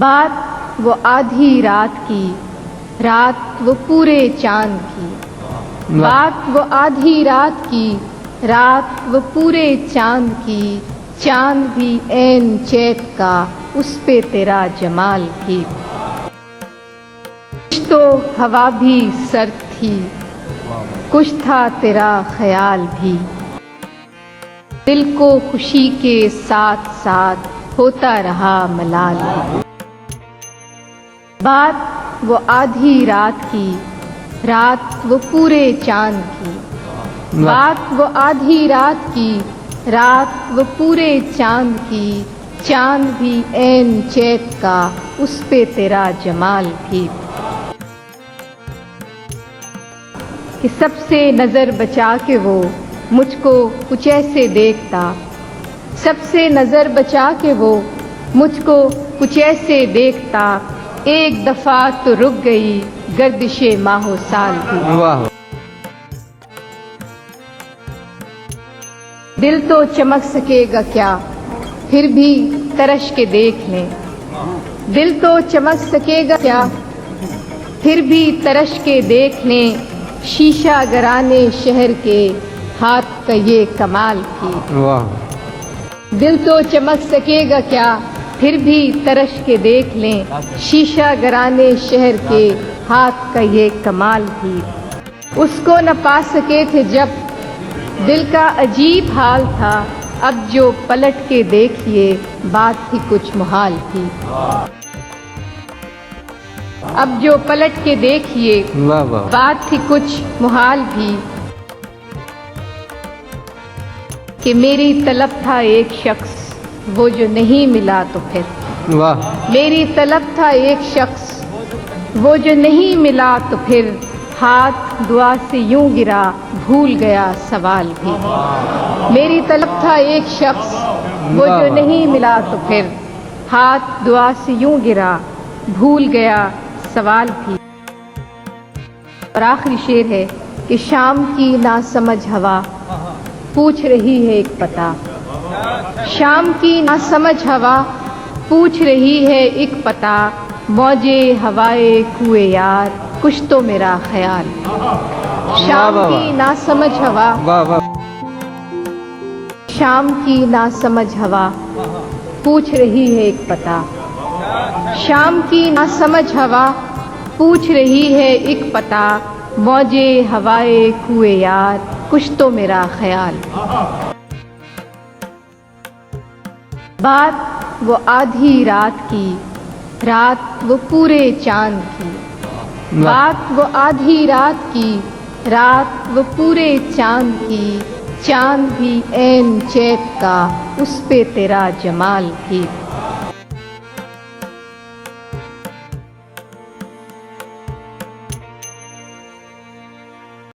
بات وہ آدھی رات کی، رات وہ پورے چاند کی، بات وہ آدھی رات کی، رات وہ پورے چاند کی، چاند بھی عین چیت کا، اس پہ تیرا جمال بھی۔ کچھ تو ہوا بھی سرد تھی، کچھ تھا تیرا خیال بھی، دل کو خوشی کے ساتھ ساتھ ہوتا رہا ملال بھی۔ بات وہ آدھی رات کی، رات وہ پورے چاند کی، بات وہ آدھی رات کی، رات وہ پورے چاند کی، چاند بھی عین چیت کا، اس پہ تیرا جمال بھی۔ کہ سب سے نظر بچا کے وہ مجھ کو کچھ ایسے دیکھتا، سب سے نظر بچا کے وہ مجھ کو کچھ ایسے دیکھتا، ایک دفعہ تو رک گئی گردش ماہ و سال بھی۔ دل تو چمک سکے گا کیا، پھر بھی ترش کے دیکھ لیں، دل تو چمک سکے گا کیا، پھر بھی ترش کے دیکھ لیں، شیشہ گرانے شہر کے ہاتھ کا یہ کمال بھی۔ دل تو چمک سکے گا کیا، پھر بھی ترش کے دیکھ لیں، شیشہ گرانے شہر کے ہاتھ کا یہ کمال بھی۔ اس کو نہ پا سکے تھے جب دل کا عجیب حال تھا، اب جو پلٹ کے دیکھیے بات ہی کچھ محال تھی۔ اب جو پلٹ کے دیکھیے بات ہی کچھ محال بھی، کہ میری طلب تھا ایک شخص وہ جو نہیں ملا تو پھر، میری طلب تھا ایک شخص وہ جو نہیں ملا تو پھر، ہاتھ دعا سے یوں گرا بھول گیا سوال بھی۔ میری طلب تھا ایک شخص وہ جو نہیں ملا تو پھر، ہاتھ دعا سے یوں گرا بھول گیا سوال بھی۔ اور آخری شعر ہے کہ شام کی ناسمجھ ہوا پوچھ رہی ہے ایک پتہ، شام کی ناسمجھ ہوا پوچھ رہی ہے ایک پتہ، موجے ہوائے کوئے یار کچھ تو میرا خیال۔ شام کی ناسمجھ ہوا، شام کی ناسمجھ ہوا پوچھ رہی ہے ایک پتہ، شام کی ناسمجھ ہوا پوچھ رہی ہے ایک پتہ، موجے ہوائے کوئے یار کچھ تو میرا خیال۔ بات وہ آدھی رات کی، رات وہ پورے چاند کی، بات وہ آدھی رات کی، رات وہ پورے چاند کی، چاند بھی عین چیت کا، اس پہ تیرا جمال بھی۔